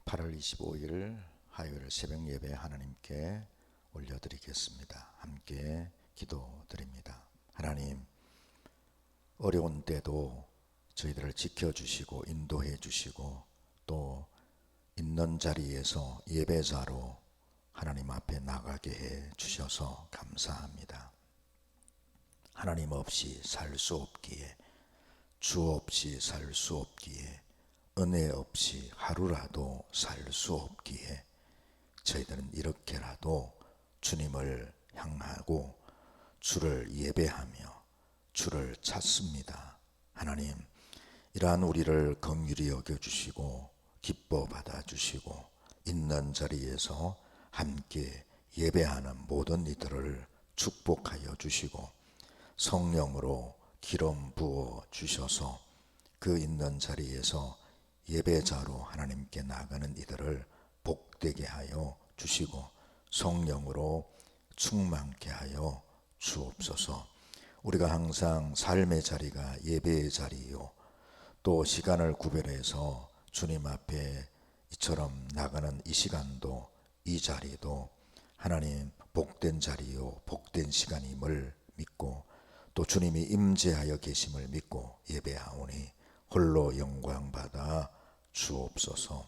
8월 25일 화요일 새벽 예배 하나님께 올려드리겠습니다. 함께 기도드립니다. 하나님, 어려운 때도 저희들을 지켜주시고 인도해 주시고 또 있는 자리에서 예배자로 하나님 앞에 나가게 해 주셔서 감사합니다. 하나님 없이 살 수 없기에, 주 없이 살 수 없기에, 은혜 없이 하루라도 살 수 없기에 저희들은 이렇게라도 주님을 향하고 주를 예배하며 주를 찾습니다. 하나님, 이러한 우리를 긍휼히 여겨주시고 기뻐 받아주시고 있는 자리에서 함께 예배하는 모든 이들을 축복하여 주시고 성령으로 기름 부어 주셔서 그 있는 자리에서 예배자로 하나님께 나가는 이들을 복되게 하여 주시고 성령으로 충만케 하여 주옵소서. 우리가 항상 삶의 자리가 예배의 자리요, 또 시간을 구별해서 주님 앞에 이처럼 나가는 이 시간도, 이 자리도 하나님 복된 자리요, 복된 시간임을 믿고 또 주님이 임재하여 계심을 믿고 예배하오니 홀로 영광 받아 주옵소서.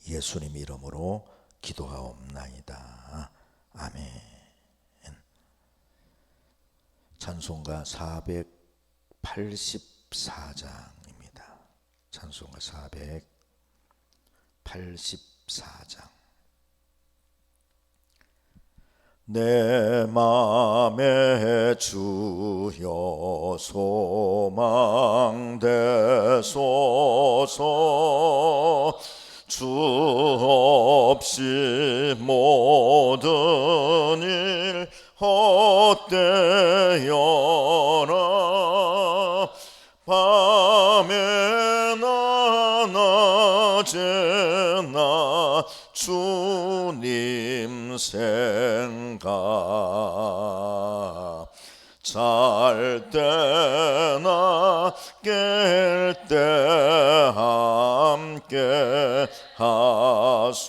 예수님 이름으로 기도하옵나이다. 아멘. 찬송가 484장입니다. 찬송가 484장. 내 맘에 주여 소망되소서. 주 없이 모든 일 헛되어라. 밤에나 낮에나 주님 생각, 잘 때나 깰 때 함께 하소서.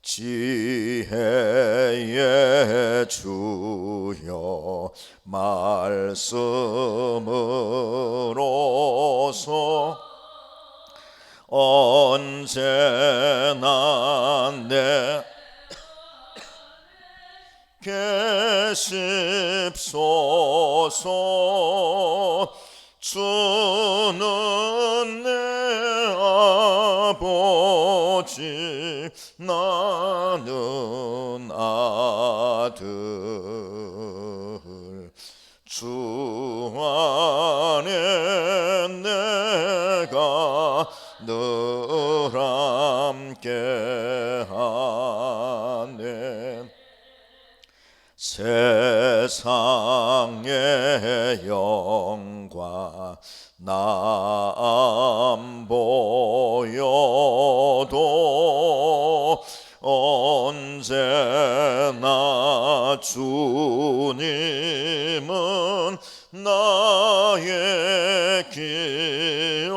지혜의 주여 말씀으로서 언제나 내 계십소서. 주는 내 아버지, 나는 아들. 주 안에 내가 늘 함께 하네. 세상의 영광 나 안 보여도 언제나 주님은 나의 기요.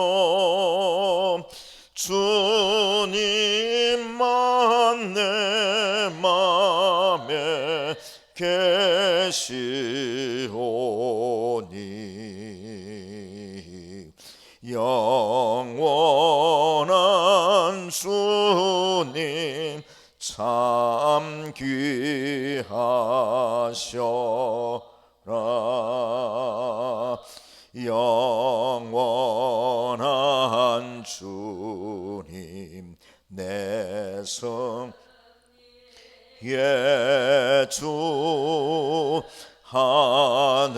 주님만 내 맘에 계시오니 영원한 주님 참 귀하셔라. 영원한 주님 내 성 예주 하늘의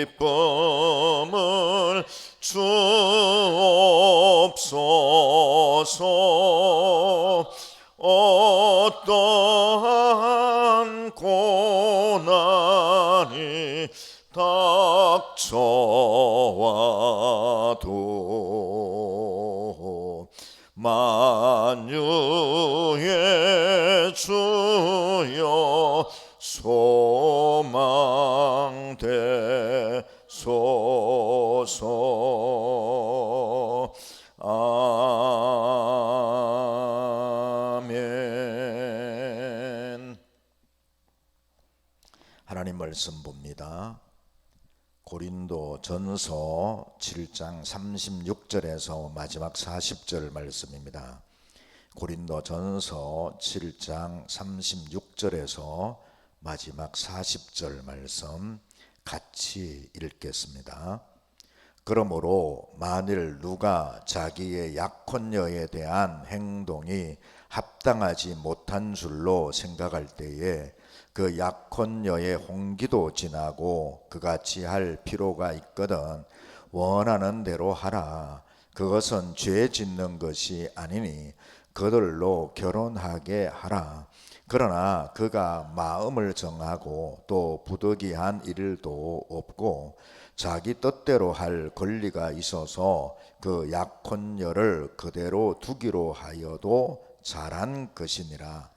기쁨을 주옵소서. 어떠한 고난이 닥쳐와도 만유의 주여 소망되소서. 하나님 말씀 봅니다. 고린도 전서 7장 36절에서 마지막 40절 말씀입니다. 고린도 전서 7장 36절에서 마지막 40절 말씀 같이 읽겠습니다. 그러므로 만일 누가 자기의 약혼녀에 대한 행동이 합당하지 못한 줄로 생각할 때에 그 약혼녀의 홍기도 지나고 그같이 할 필요가 있거든 원하는 대로 하라. 그것은 죄 짓는 것이 아니니 그들로 결혼하게 하라. 그러나 그가 마음을 정하고 또 부득이한 일도 없고 자기 뜻대로 할 권리가 있어서 그 약혼녀를 그대로 두기로 하여도 잘한 것이니라.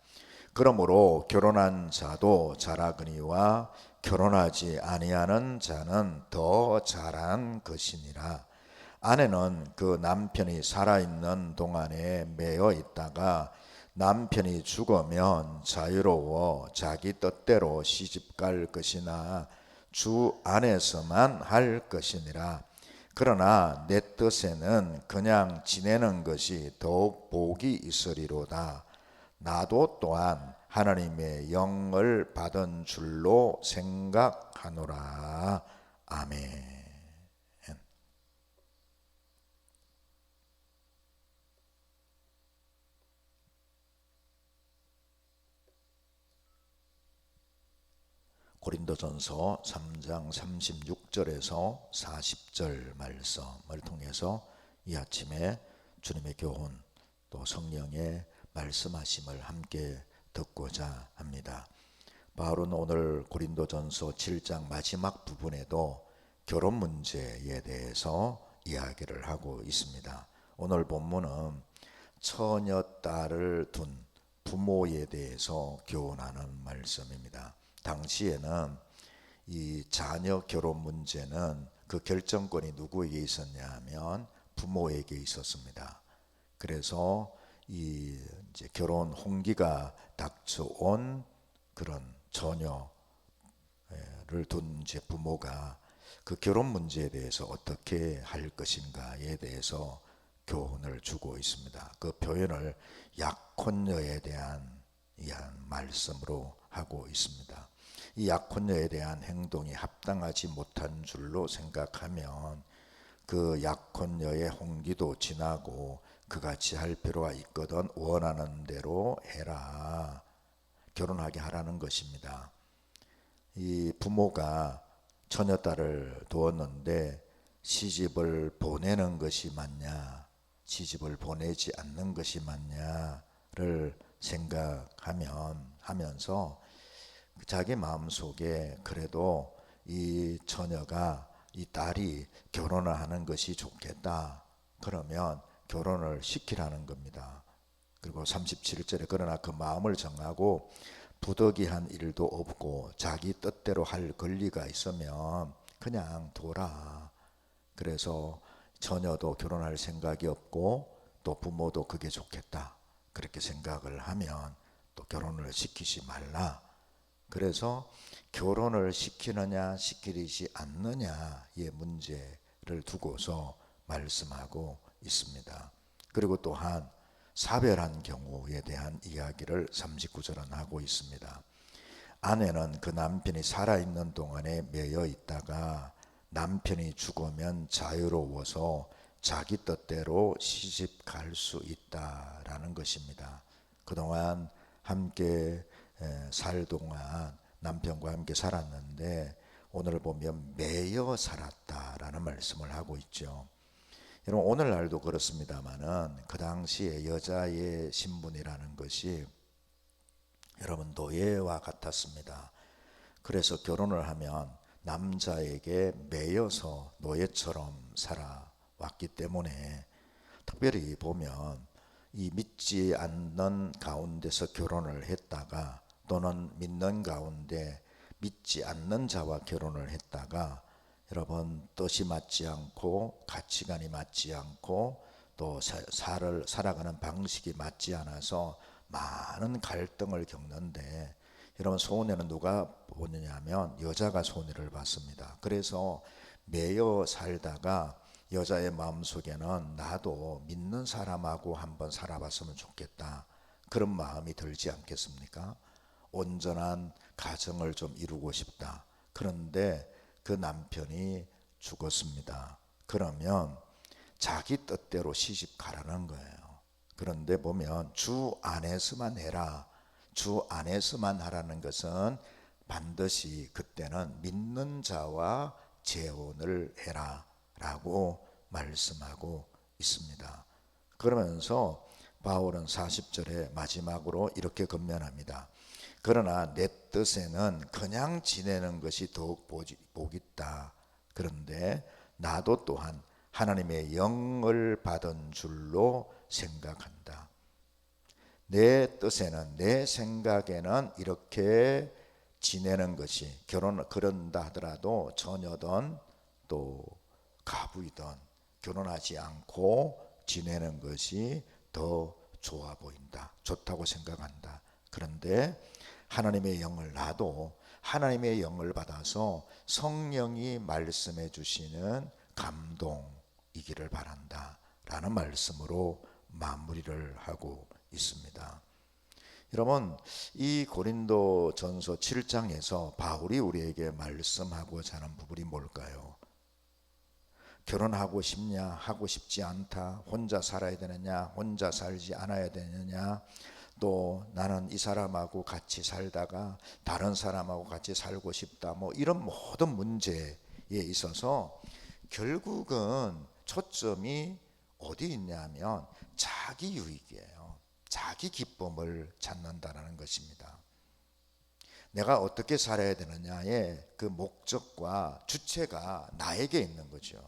그러므로 결혼한 자도 잘하거니와 결혼하지 아니하는 자는 더 잘한 것이니라. 아내는 그 남편이 살아있는 동안에 매여 있다가 남편이 죽으면 자유로워 자기 뜻대로 시집갈 것이나 주 안에서만 할 것이니라. 그러나 내 뜻에는 그냥 지내는 것이 더욱 복이 있으리로다. 나도 또한 하나님의 영을 받은 줄로 생각하노라. 아멘. 고린도전서 3장 36절에서 40절 말씀을 통해서 이 아침에 주님의 교훈 또 성령의 말씀하심을 함께 듣고자 합니다. 바울은 오늘 고린도전서 7장 마지막 부분에도 결혼 문제에 대해서 이야기를 하고 있습니다. 오늘 본문은 처녀딸을 둔 부모에 대해서 교훈하는 말씀입니다. 당시에는 이 자녀 결혼 문제는 그 결정권이 누구에게 있었냐 하면 부모에게 있었습니다. 그래서 이 이제 결혼 홍기가 닥쳐온 그런 처녀를 둔 이제 부모가 그 결혼 문제에 대해서 어떻게 할 것인가에 대해서 교훈을 주고 있습니다. 그 표현을 약혼녀에 대한 말씀으로 하고 있습니다. 이 약혼녀에 대한 행동이 합당하지 못한 줄로 생각하면 그 약혼녀의 홍기도 지나고 그같이 할 필요가 있거든 원하는 대로 해라. 결혼하게 하라는 것입니다. 이 부모가 처녀딸을 두었는데 시집을 보내는 것이 맞냐, 시집을 보내지 않는 것이 맞냐를 생각하면서 자기 마음속에 그래도 이 처녀가 이 딸이 결혼을 하는 것이 좋겠다. 그러면 결혼을 시키라는 겁니다. 그리고 37절에 그러나 그 마음을 정하고 부득이한 일도 없고 자기 뜻대로 할 권리가 있으면 그냥 둬라. 그래서 처녀도 결혼할 생각이 없고 또 부모도 그게 좋겠다. 그렇게 생각을 하면 또 결혼을 시키지 말라. 그래서 결혼을 시키느냐 시키지 않느냐의 문제를 두고서 말씀하고 있습니다. 그리고 또한 사별한 경우에 대한 이야기를 39절은 하고 있습니다. 아내는 그 남편이 살아있는 동안에 매여 있다가 남편이 죽으면 자유로워서 자기 뜻대로 시집 갈 수 있다라는 것입니다. 그동안 함께 살 동안 남편과 함께 살았는데 오늘 보면 매여 살았다라는 말씀을 하고 있죠. 여러분 오늘날도 그렇습니다만은 그 당시에 여자의 신분이라는 것이 여러분 노예와 같았습니다. 그래서 결혼을 하면 남자에게 매여서 노예처럼 살아왔기 때문에 특별히 보면 이 믿지 않는 가운데서 결혼을 했다가 또는 믿는 가운데 믿지 않는 자와 결혼을 했다가 여러분 뜻이 맞지 않고 가치관이 맞지 않고 또 살아가는 방식이 맞지 않아서 많은 갈등을 겪는데 여러분, 손해는 누가 보느냐면 여자가 손해를 받습니다. 그래서 매여 살다가 여자의 마음속에는 나도 믿는 사람하고 한번 살아봤으면 좋겠다, 그런 마음이 들지 않겠습니까? 온전한 가정을 좀 이루고 싶다. 그런데 그 남편이 죽었습니다. 그러면 자기 뜻대로 시집 가라는 거예요. 그런데 보면 주 안에서만 해라, 주 안에서만 하라는 것은 반드시 그때는 믿는 자와 재혼을 해라 라고 말씀하고 있습니다. 그러면서 바울은 40절에 마지막으로 이렇게 건면합니다. 그러나 내 뜻에는 그냥 지내는 것이 더욱 복이 있다. 그런데 나도 또한 하나님의 영을 받은 줄로 생각한다. 내 뜻에는, 내 생각에는 이렇게 지내는 것이, 그런다 하더라도 처녀든 또 가부이든 결혼하지 않고 지내는 것이 더 좋아 보인다, 좋다고 생각한다. 그런데 하나님의 영을, 나도 하나님의 영을 받아서 성령이 말씀해 주시는 감동이기를 바란다 라는 말씀으로 마무리를 하고 있습니다. 여러분, 이 고린도 전서 7장에서 바울이 우리에게 말씀하고자 하는 부분이 뭘까요? 결혼하고 싶냐, 하고 싶지 않다, 혼자 살아야 되느냐, 혼자 살지 않아야 되느냐, 또 나는 이 사람하고 같이 살다가 다른 사람하고 같이 살고 싶다, 뭐 이런 모든 문제에 있어서 결국은 초점이 어디 있냐면 자기 유익이에요. 자기 기쁨을 찾는다는 것입니다. 내가 어떻게 살아야 되느냐의 그 목적과 주체가 나에게 있는 거죠.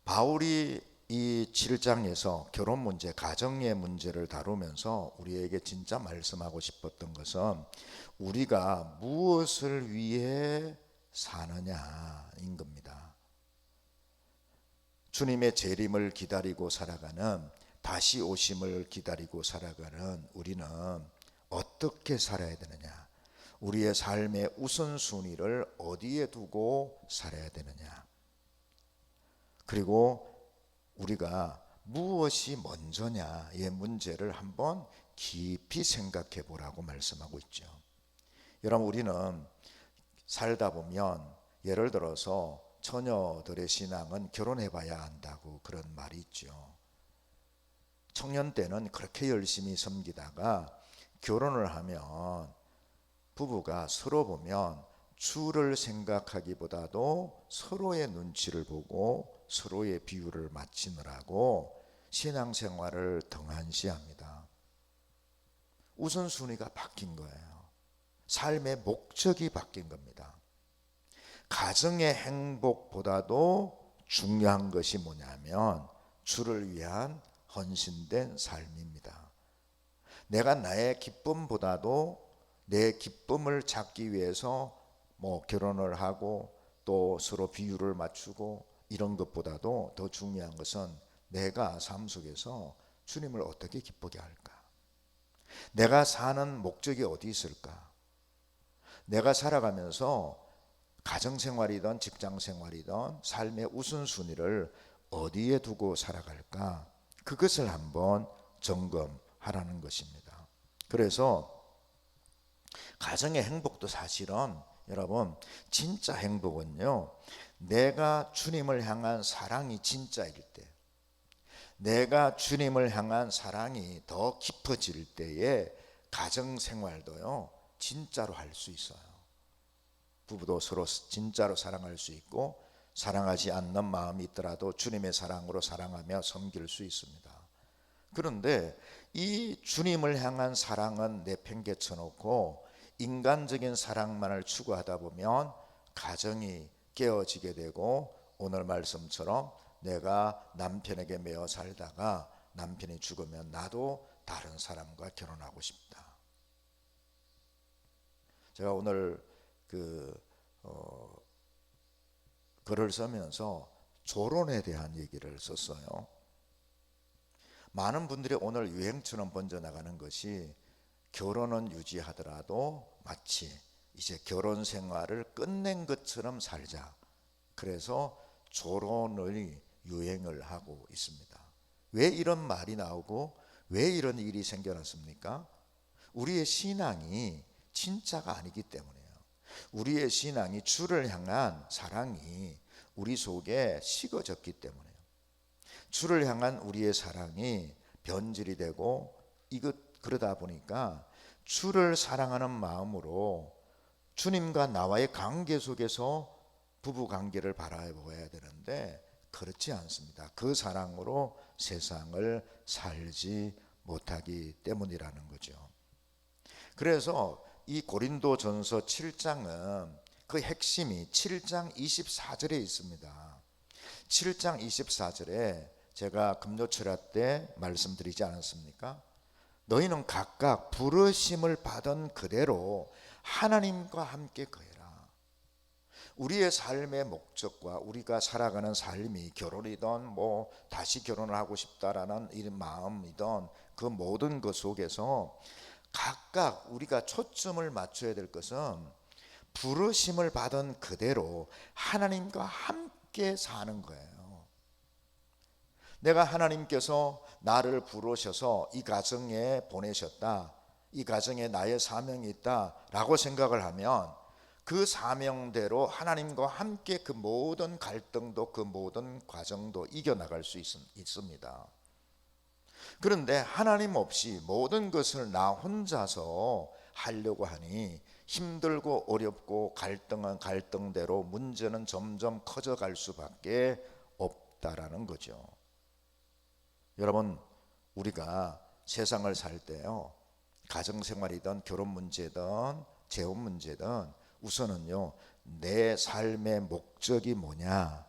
바울이 이 7장에서 결혼 문제, 가정의 문제를 다루면서 우리에게 진짜 말씀하고 싶었던 것은 우리가 무엇을 위해 사느냐인 겁니다. 주님의 재림을 기다리고 살아가는, 다시 오심을 기다리고 살아가는 우리는 어떻게 살아야 되느냐, 우리의 삶의 우선순위를 어디에 두고 살아야 되느냐, 그리고 우리가 무엇이 먼저냐의 문제를 한번 깊이 생각해 보라고 말씀하고 있죠. 여러분, 우리는 살다 보면 예를 들어서 처녀들의 신앙은 결혼해 봐야 한다고 그런 말이 있죠. 청년 때는 그렇게 열심히 섬기다가 결혼을 하면 부부가 서로 보면 주를 생각하기보다도 서로의 눈치를 보고 서로의 비율을 맞추느라고 신앙생활을 등한시합니다. 우선순위가 바뀐 거예요. 삶의 목적이 바뀐 겁니다. 가정의 행복보다도 중요한 것이 뭐냐면 주를 위한 헌신된 삶입니다. 내가 나의 기쁨보다도 내 기쁨을 찾기 위해서 결혼을 하고 또 서로 비율을 맞추고 이런 것보다도 더 중요한 것은 내가 삶 속에서 주님을 어떻게 기쁘게 할까? 내가 사는 목적이 어디 있을까? 내가 살아가면서 가정생활이든 직장생활이든 삶의 우선순위를 어디에 두고 살아갈까? 그것을 한번 점검하라는 것입니다. 그래서 가정의 행복도 사실은 여러분, 진짜 행복은요, 내가 주님을 향한 사랑이 진짜일 때, 내가 주님을 향한 사랑이 더 깊어질 때에 가정생활도요 진짜로 할 수 있어요. 부부도 서로 진짜로 사랑할 수 있고, 사랑하지 않는 마음이 있더라도 주님의 사랑으로 사랑하며 섬길 수 있습니다. 그런데 이 주님을 향한 사랑은 내팽개쳐 놓고 인간적인 사랑만을 추구하다 보면 가정이 깨어지게 되고, 오늘 말씀처럼 내가 남편에게 매어 살다가 남편이 죽으면 나도 다른 사람과 결혼하고 싶다. 제가 오늘 글을 쓰면서 조론에 대한 얘기를 썼어요. 많은 분들이 오늘 유행처럼 번져나가는 것이 결혼은 유지하더라도 마치 이제 결혼 생활을 끝낸 것처럼 살자. 그래서 조론의 유행을 하고 있습니다. 왜 이런 말이 나오고 왜 이런 일이 생겨났습니까? 우리의 신앙이 진짜가 아니기 때문이에요. 우리의 신앙이 주를 향한 사랑이 우리 속에 식어졌기 때문에요. 주를 향한 우리의 사랑이 변질이 되고 그러다 보니까 주를 사랑하는 마음으로 주님과 나와의 관계 속에서 부부 관계를 바라봐야 되는데 그렇지 않습니다. 그 사랑으로 세상을 살지 못하기 때문이라는 거죠. 그래서 이 고린도전서 7장은 그 핵심이 7장 24절에 있습니다. 7장 24절에 제가 금요철야 때 말씀드리지 않았습니까? 너희는 각각 부르심을 받은 그대로 하나님과 함께 거해라. 우리의 삶의 목적과 우리가 살아가는 삶이 결혼이든 뭐 다시 결혼을 하고 싶다라는 이런 마음이든 그 모든 것 속에서 각각 우리가 초점을 맞춰야 될 것은 부르심을 받은 그대로 하나님과 함께 사는 거예요. 내가 하나님께서 나를 부르셔서 이 가정에 보내셨다, 이 가정에 나의 사명이 있다 라고 생각을 하면 그 사명대로 하나님과 함께 그 모든 갈등도 그 모든 과정도 이겨나갈 수 있습니다. 그런데 하나님 없이 모든 것을 나 혼자서 하려고 하니 힘들고 어렵고 갈등은 갈등대로 문제는 점점 커져갈 수밖에 없다라는 거죠. 여러분, 우리가 세상을 살 때요, 가정생활이든 결혼 문제든 재혼 문제든 우선은요, 내 삶의 목적이 뭐냐,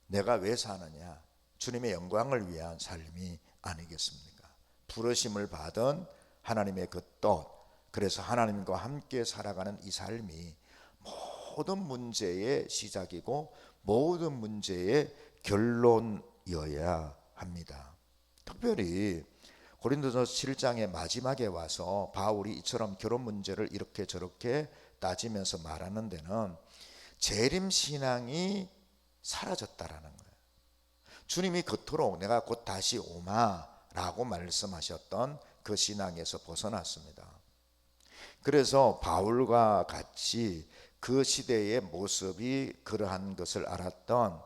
내가 왜 사느냐, 주님의 영광을 위한 삶이 아니겠습니까? 부르심을 받은 하나님의 그 뜻, 그래서 하나님과 함께 살아가는 이 삶이 모든 문제의 시작이고 모든 문제의 결론이어야 합니다. 특별히 고린도전서 7장의 마지막에 와서 바울이 이처럼 결혼 문제를 이렇게 저렇게 따지면서 말하는 데는 재림 신앙이 사라졌다라는 거예요. 주님이 그토록 내가 곧 다시 오마라고 말씀하셨던 그 신앙에서 벗어났습니다. 그래서 바울과 같이 그 시대의 모습이 그러한 것을 알았던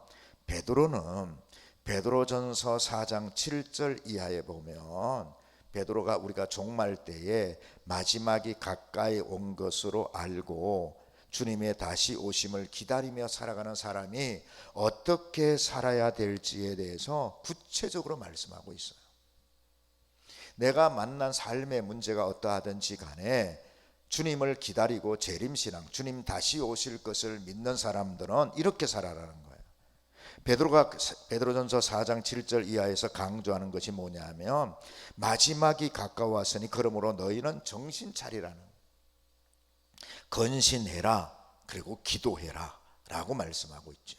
베드로는 베드로전서 4장 7절 이하에 보면 베드로가 우리가 종말 때에 마지막이 가까이 온 것으로 알고 주님의 다시 오심을 기다리며 살아가는 사람이 어떻게 살아야 될지에 대해서 구체적으로 말씀하고 있어요. 내가 만난 삶의 문제가 어떠하든지 간에 주님을 기다리고 재림신앙, 주님 다시 오실 것을 믿는 사람들은 이렇게 살아라는 거예요. 베드로가 베드로전서 4장 7절 이하에서 강조하는 것이 뭐냐면 마지막이 가까웠으니 그러므로 너희는 정신 차리라는, 건신해라, 그리고 기도해라 라고 말씀하고 있죠.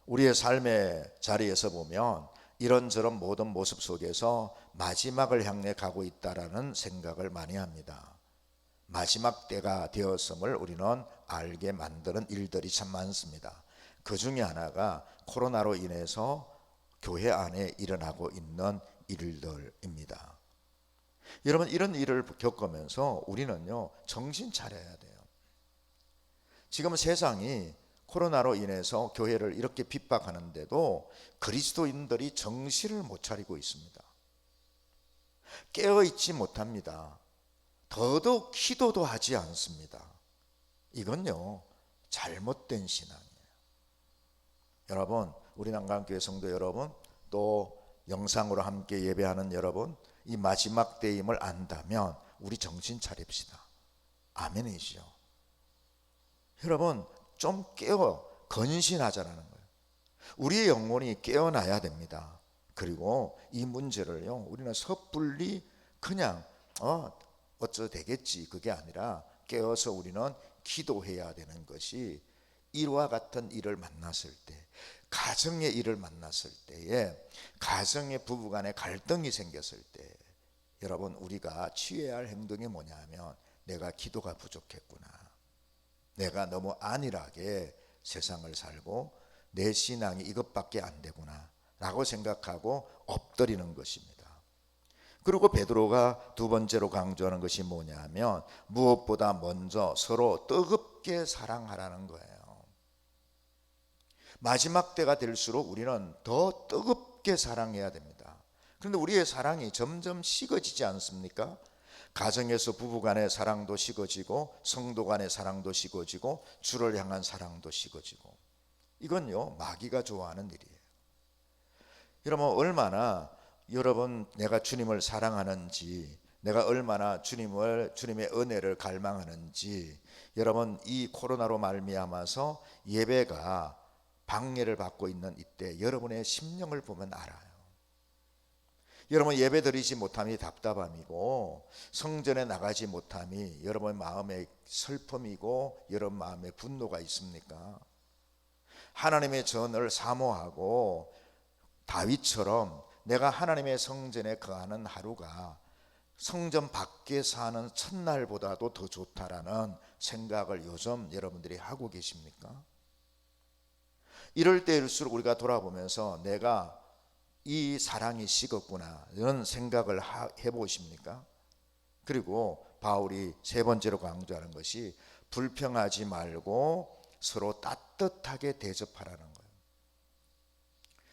우리의 삶의 자리에서 보면 이런저런 모든 모습 속에서 마지막을 향해 가고 있다라는 생각을 많이 합니다. 마지막 때가 되었음을 우리는 알게 만드는 일들이 참 많습니다. 그 중에 하나가 코로나로 인해서 교회 안에 일어나고 있는 일들입니다. 여러분, 이런 일을 겪으면서 우리는요, 정신 차려야 돼요. 지금 세상이 코로나로 인해서 교회를 이렇게 핍박하는데도 그리스도인들이 정신을 못 차리고 있습니다. 깨어있지 못합니다. 더더욱 기도도 하지 않습니다. 이건요, 잘못된 신앙이에요. 여러분, 우리 난강교회 성도 여러분, 또 영상으로 함께 예배하는 여러분, 이 마지막 때임을 안다면 우리 정신 차립시다. 아멘이시죠? 여러분, 좀 깨어 건신하자라는 거예요. 우리의 영혼이 깨어나야 됩니다. 그리고 이 문제를요, 우리는 섣불리 그냥 어쩌 되겠지, 그게 아니라 깨어서 우리는 기도해야 되는 것이, 이와 같은 일을 만났을 때, 가정의 일을 만났을 때에, 가정의 부부간에 갈등이 생겼을 때, 여러분, 우리가 취해야 할 행동이 뭐냐면 내가 기도가 부족했구나, 내가 너무 안일하게 세상을 살고 내 신앙이 이것밖에 안 되구나 라고 생각하고 엎드리는 것입니다. 그리고 베드로가 두 번째로 강조하는 것이 뭐냐면 무엇보다 먼저 서로 뜨겁게 사랑하라는 거예요. 마지막 때가 될수록 우리는 더 뜨겁게 사랑해야 됩니다. 그런데 우리의 사랑이 점점 식어지지 않습니까? 가정에서 부부간의 사랑도 식어지고 성도 간의 사랑도 식어지고 주를 향한 사랑도 식어지고, 이건요 마귀가 좋아하는 일이에요. 여러분, 얼마나 여러분 내가 주님을 사랑하는지, 내가 얼마나 주님의 은혜를 갈망하는지, 여러분 이 코로나로 말미암아서 예배가 방해를 받고 있는 이때 여러분의 심령을 보면 알아요. 여러분 예배 드리지 못함이 답답함이고 성전에 나가지 못함이 여러분의 마음의 슬픔이고 여러분 마음의 분노가 있습니까? 하나님의 전을 사모하고 다윗처럼 내가 하나님의 성전에 거하는 하루가 성전 밖에 사는 첫날보다도 더 좋다라는 생각을 요즘 여러분들이 하고 계십니까? 이럴 때일수록 우리가 돌아보면서 내가 이 사랑이 식었구나 이런 생각을 해보십니까? 그리고 바울이 세 번째로 강조하는 것이 불평하지 말고 서로 따뜻하게 대접하라는 거예요.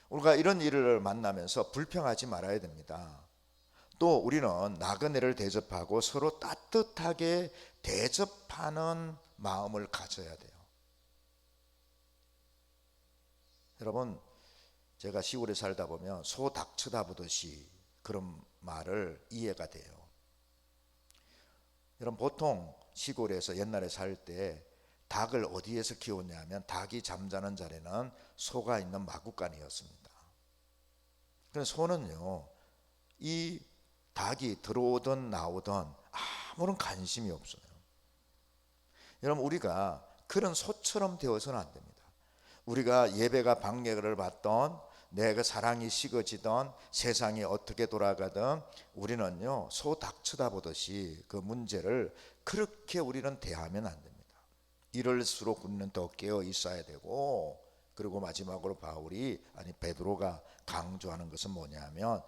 우리가 이런 일을 만나면서 불평하지 말아야 됩니다. 또 우리는 나그네를 대접하고 서로 따뜻하게 대접하는 마음을 가져야 돼요. 여러분, 제가 시골에 살다 보면 소 닭 쳐다보듯이 그런 말을 이해가 돼요. 여러분, 보통 시골에서 옛날에 살 때 닭을 어디에서 키웠냐면 닭이 잠자는 자리는 소가 있는 마구간이었습니다. 그래서 소는요 이 닭이 들어오든 나오든 아무런 관심이 없어요. 여러분, 우리가 그런 소처럼 되어서는 안 됩니다. 우리가 예배가 방해를 받던 내가 사랑이 식어지던 세상이 어떻게 돌아가든 우리는요 소 닭 쳐다보듯이 그 문제를 그렇게 우리는 대하면 안 됩니다. 이럴수록 우리는 더 깨어 있어야 되고, 그리고 마지막으로 베드로가 강조하는 것은 뭐냐면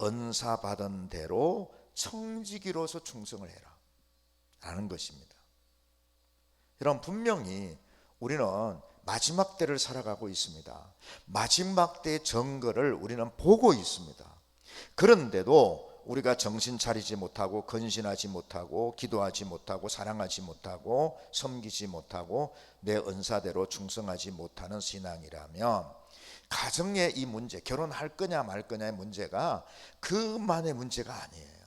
은사 받은 대로 청지기로서 충성을 해라 라는 것입니다. 여러분, 분명히 우리는 마지막 때를 살아가고 있습니다. 마지막 때의 증거를 우리는 보고 있습니다. 그런데도 우리가 정신 차리지 못하고 근신하지 못하고 기도하지 못하고 사랑하지 못하고 섬기지 못하고 내 은사대로 충성하지 못하는 신앙이라면 가정의 이 문제, 결혼할 거냐 말 거냐의 문제가 그만의 문제가 아니에요.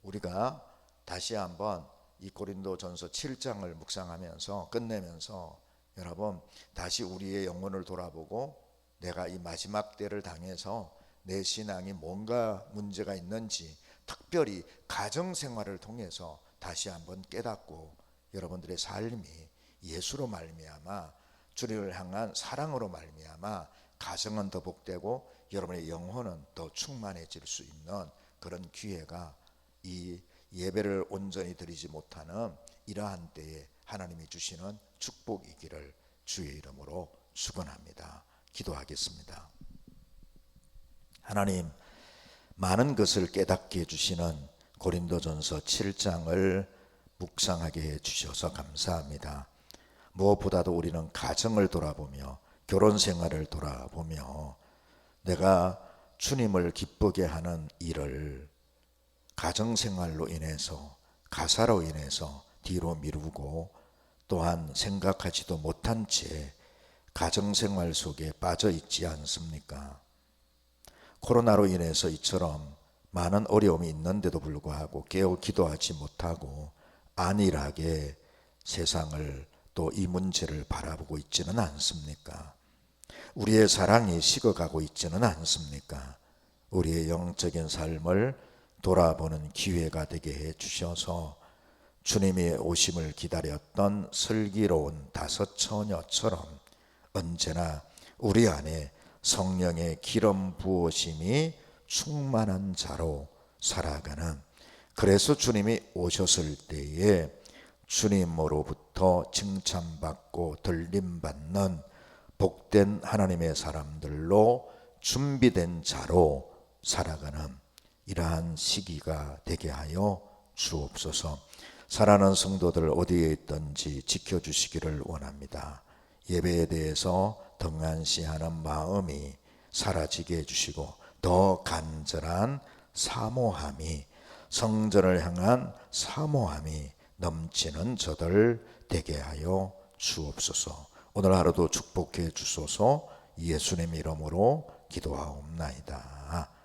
우리가 다시 한번 이 고린도전서 7장을 묵상하면서 끝내면서 여러분 다시 우리의 영혼을 돌아보고 내가 이 마지막 때를 당해서 내 신앙이 뭔가 문제가 있는지 특별히 가정생활을 통해서 다시 한번 깨닫고 여러분들의 삶이 예수로 말미암아 주님을 향한 사랑으로 말미암아 가정은 더 복되고 여러분의 영혼은 더 충만해질 수 있는 그런 기회가 이 예배를 온전히 드리지 못하는 이러한 때에 하나님이 주시는 축복이기를 주의 이름으로 축원합니다. 기도하겠습니다. 하나님, 많은 것을 깨닫게 해주시는 고린도전서 7장을 묵상하게 해주셔서 감사합니다. 무엇보다도 우리는 가정을 돌아보며 결혼 생활을 돌아보며 내가 주님을 기쁘게 하는 일을 가정생활로 인해서 가사로 인해서 뒤로 미루고 또한 생각하지도 못한 채 가정생활 속에 빠져 있지 않습니까? 코로나로 인해서 이처럼 많은 어려움이 있는데도 불구하고 깨어 기도하지 못하고 안일하게 세상을 또 이 문제를 바라보고 있지는 않습니까? 우리의 사랑이 식어가고 있지는 않습니까? 우리의 영적인 삶을 돌아보는 기회가 되게 해 주셔서 주님의 오심을 기다렸던 슬기로운 다섯 처녀처럼 언제나 우리 안에 성령의 기름 부으심이 충만한 자로 살아가는, 그래서 주님이 오셨을 때에 주님으로부터 칭찬받고 들림받는 복된 하나님의 사람들로 준비된 자로 살아가는 이러한 시기가 되게 하여 주옵소서. 사랑하는 성도들 어디에 있든지 지켜주시기를 원합니다. 예배에 대해서 등한시하는 마음이 사라지게 해주시고 더 간절한 사모함이, 성전을 향한 사모함이 넘치는 저들 되게 하여 주옵소서. 오늘 하루도 축복해 주소서. 예수님 이름으로 기도하옵나이다.